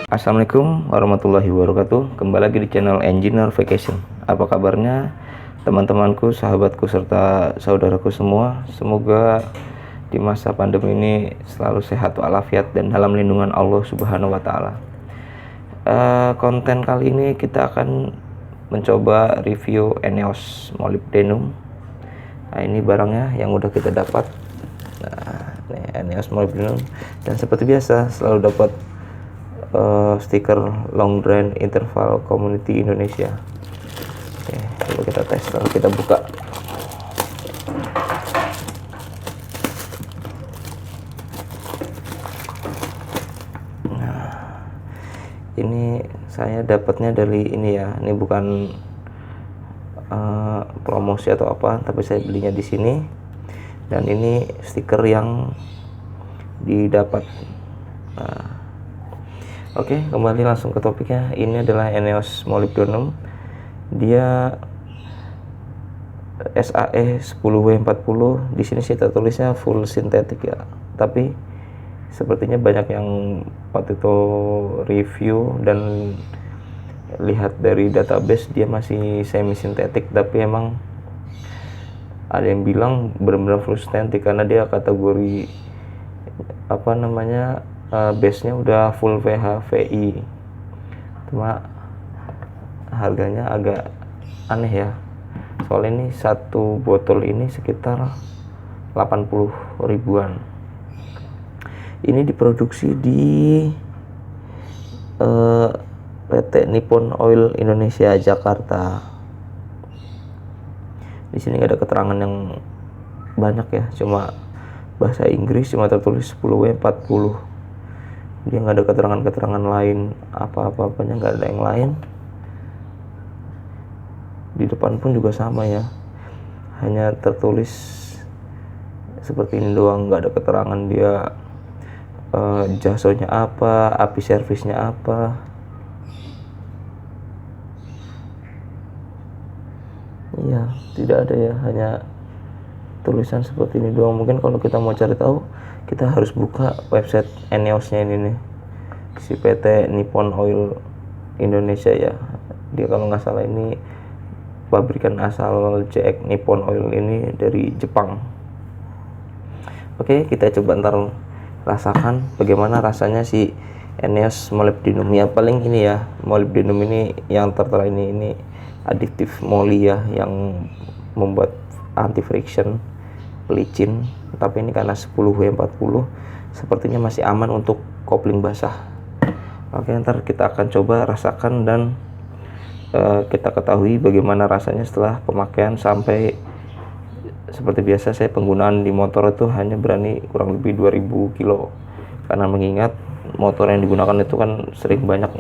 Assalamualaikum warahmatullahi wabarakatuh. Kembali lagi di channel Engineer Vacation. Apa kabarnya teman-temanku, sahabatku, serta saudaraku semua? Semoga di masa pandemi ini selalu sehat walafiat dan dalam lindungan Allah Subhanahu wa taala. Konten kali ini kita akan mencoba review ENEOS molybdenum. Nah, ini barangnya yang udah kita dapat. Nah, ini ENEOS molybdenum, dan seperti biasa selalu dapat stiker long drain interval community Indonesia. Oke, coba kita tes, lalu kita buka. Nah, ini saya dapatnya dari ini ya, ini bukan promosi atau apa, tapi saya belinya di sini, dan ini stiker yang didapat. Nah, oke, kembali langsung ke topiknya. Ini adalah ENEOS molybdenum. Dia SAE 10W40. Di sini sih tertulisnya full sintetik ya. Tapi sepertinya banyak yang waktu itu review dan lihat dari database dia masih semi sintetik, tapi emang ada yang bilang benar-benar full sintetik karena dia kategori base-nya udah full VHVI. Cuma harganya agak aneh ya, soalnya ini satu botol ini sekitar 80 ribuan. Ini diproduksi di PT Nippon Oil Indonesia Jakarta. Di sini nggak ada keterangan yang banyak ya, cuma bahasa Inggris, cuma tertulis 10W40. Dia nggak ada keterangan-keterangan lain, apa-apanya nggak ada yang lain. Di depan pun juga sama ya, hanya tertulis seperti ini doang, nggak ada keterangan dia jasonya apa, api servisnya apa. Iya, tidak ada ya, hanya tulisan seperti ini doang. Mungkin kalau kita mau cari tahu, kita harus buka website ENEOS-nya ini nih, si PT Nippon Oil Indonesia ya. Dia kalau nggak salah ini pabrikan asal JX Nippon Oil ini dari Jepang. Oke, kita coba ntar rasakan bagaimana rasanya si ENEOS molybdenum ya. Paling ini ya, molybdenum ini yang tertera ini aditif moly ya, yang membuat anti friction, pelicin. Tapi ini karena 10W40 sepertinya masih aman untuk kopling basah. Oke, ntar kita akan coba rasakan dan kita ketahui bagaimana rasanya setelah pemakaian. Sampai seperti biasa, saya penggunaan di motor itu hanya berani kurang lebih 2000 kilo, karena mengingat motor yang digunakan itu kan sering banyak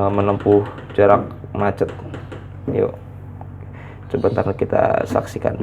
menempuh jarak macet. Yuk, coba ntar kita saksikan.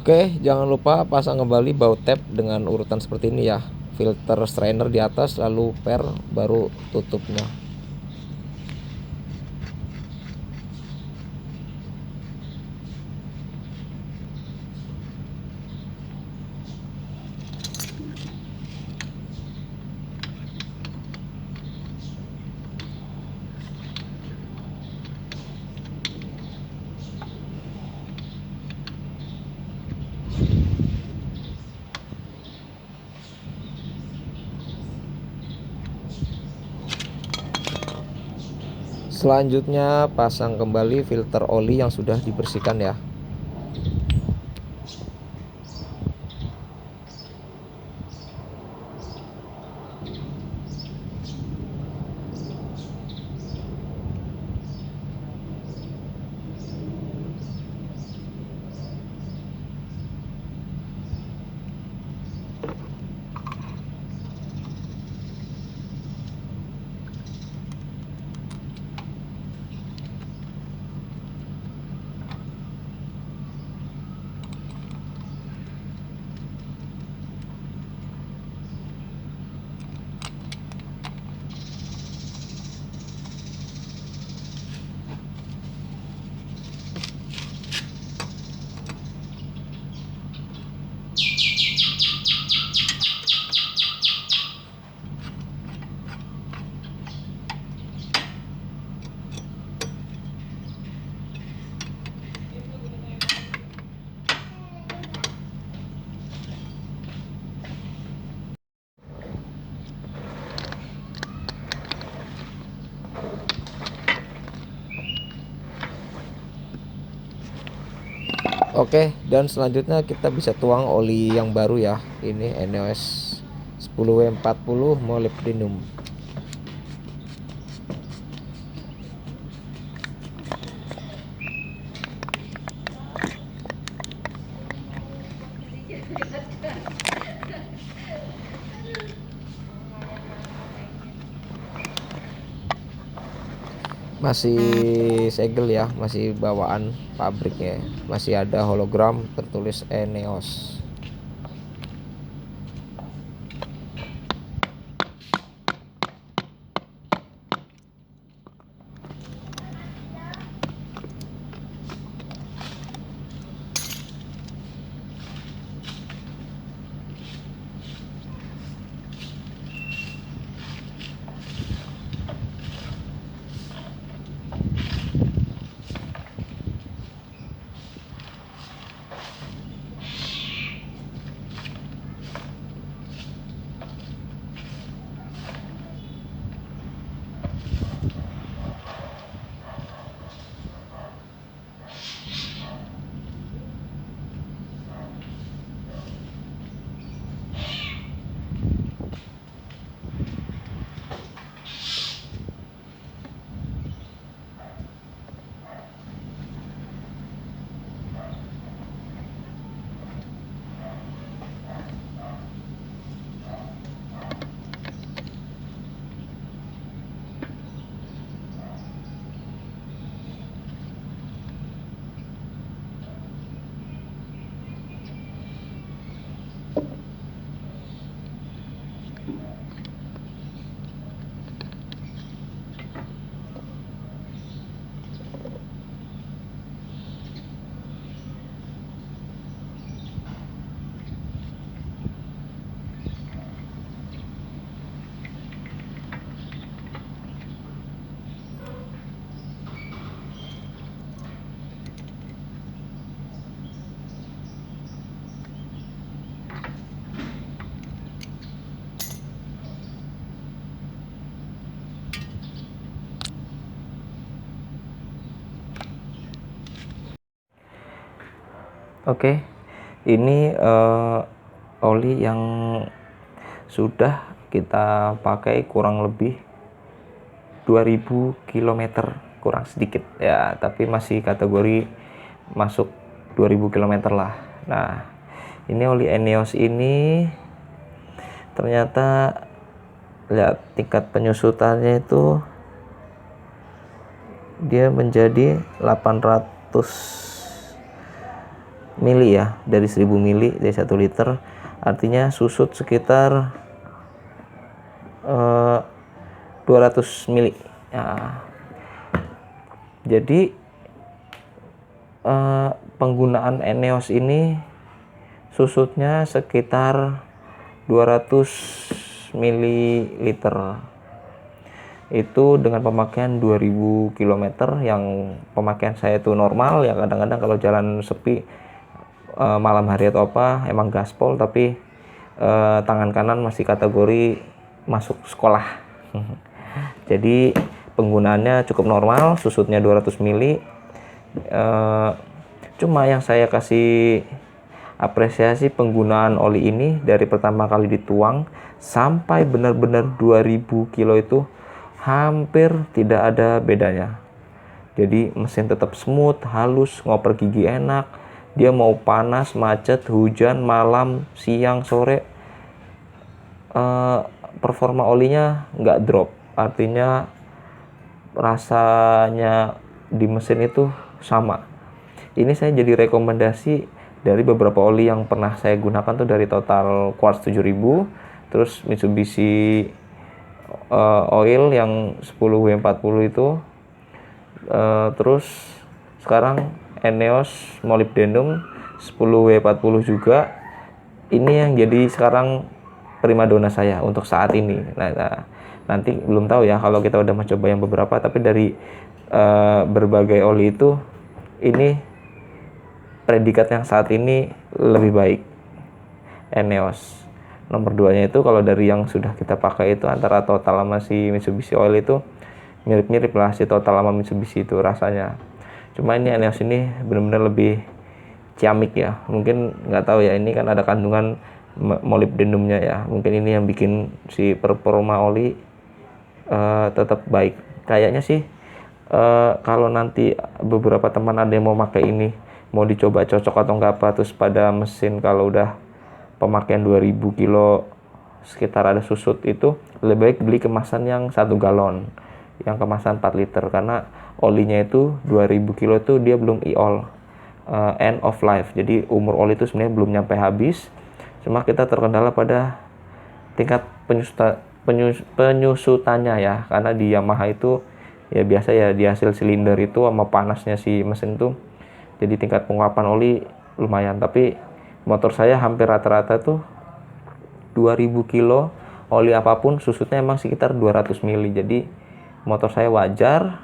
Oke, jangan lupa pasang kembali baut tab dengan urutan seperti ini ya. Filter strainer di atas, lalu per, baru tutupnya. Selanjutnya pasang kembali filter oli yang sudah dibersihkan ya. Oke, dan selanjutnya kita bisa tuang oli yang baru ya. Ini ENEOS 10W40 molybdenum. Masih segel ya, masih bawaan pabriknya, masih ada hologram tertulis ENEOS. Oke, ini oli yang sudah kita pakai kurang lebih 2000 km, kurang sedikit ya, tapi masih kategori masuk 2000 km lah. Nah, ini oli ENEOS ini ternyata lihat tingkat penyusutannya itu dia menjadi 800 mili ya, dari 1000 mili dari 1 liter, artinya susut sekitar 200 mili. Nah, jadi penggunaan Eneos ini susutnya sekitar 200 ml. Itu dengan pemakaian 2000 km yang pemakaian saya itu normal ya, kadang-kadang kalau jalan sepi malam hari atau apa emang gaspol, tapi tangan kanan masih kategori masuk sekolah. Jadi penggunaannya cukup normal, susutnya 200 mili. Cuma yang saya kasih apresiasi penggunaan oli ini dari pertama kali dituang sampai benar-benar 2000 kilo itu hampir tidak ada bedanya. Jadi mesin tetap smooth, halus, ngoper gigi enak. Dia mau panas, macet, hujan, malam, siang, sore, performa olinya nggak drop. Artinya rasanya di mesin itu sama. Ini saya jadi rekomendasi dari beberapa oli yang pernah saya gunakan tuh, dari Total Quartz 7000, terus Mitsubishi Oil yang 10W40 itu, terus sekarang Eneos Molybdenum 10W40 juga. Ini yang jadi sekarang primadona saya untuk saat ini. Nah, nanti belum tahu ya kalau kita udah mencoba yang beberapa, tapi dari berbagai oli itu, ini predikat yang saat ini lebih baik Eneos. Nomor 2-nya itu kalau dari yang sudah kita pakai itu antara Total sama si Mitsubishi Oil itu mirip-mirip lah, si Total sama Mitsubishi itu rasanya. Cuma ini Eneos ini benar-benar lebih ciamik ya. Mungkin nggak tahu ya, ini kan ada kandungan molybdenumnya ya. Mungkin ini yang bikin si performa oli tetap baik. Kayaknya sih kalau nanti beberapa teman ada yang mau pakai ini, mau dicoba cocok atau nggak apa, terus pada mesin kalau udah pemakaian 2000 kilo sekitar ada susut, itu lebih baik beli kemasan yang 1 galon, yang kemasan 4 liter, karena olinya itu 2000 kilo itu dia belum e-all, end of life. Jadi umur oli itu sebenarnya belum nyampe habis, cuma kita terkendala pada tingkat penyusutannya ya, karena di Yamaha itu ya biasa ya, di hasil silinder itu sama panasnya si mesin tuh, jadi tingkat penguapan oli lumayan. Tapi motor saya hampir rata-rata tuh 2000 kilo oli apapun susutnya emang sekitar 200 mili. Jadi motor saya wajar,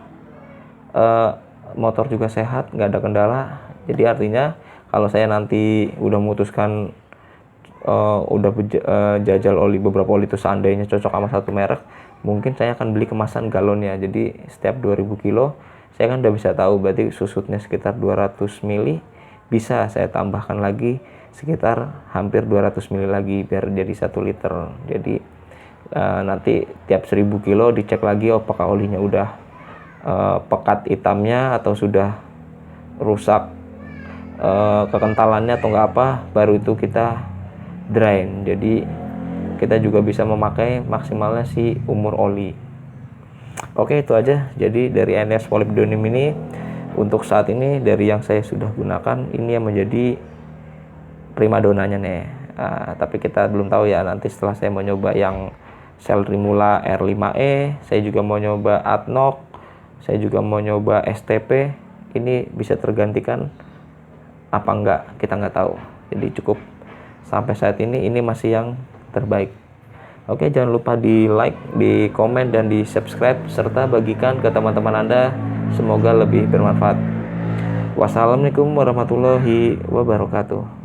motor juga sehat, nggak ada kendala. Jadi artinya kalau saya nanti udah memutuskan jajal oli, beberapa oli itu seandainya cocok sama satu merek, mungkin saya akan beli kemasan galonnya. Jadi setiap 2000 kilo saya kan udah bisa tahu berarti susutnya sekitar 200 mili, bisa saya tambahkan lagi sekitar hampir 200 mili lagi biar jadi 1 liter. Jadi nanti tiap 1000 kilo dicek lagi apakah olinya udah pekat hitamnya atau sudah rusak kekentalannya atau enggak apa, baru itu kita drain. Jadi kita juga bisa memakai maksimalnya si umur oli. Oke, itu aja. Jadi dari Eneos Molybdenum ini untuk saat ini dari yang saya sudah gunakan, ini yang menjadi primadonanya nih. Tapi kita belum tahu ya, nanti setelah saya mau nyoba yang Shell Rimula R5E, saya juga mau nyoba Adnoc, saya juga mau nyoba STP, ini bisa tergantikan apa enggak, kita nggak tahu. Jadi cukup sampai saat ini masih yang terbaik. Oke, jangan lupa di like, di komen, dan di subscribe, serta bagikan ke teman-teman Anda, semoga lebih bermanfaat. Wassalamualaikum warahmatullahi wabarakatuh.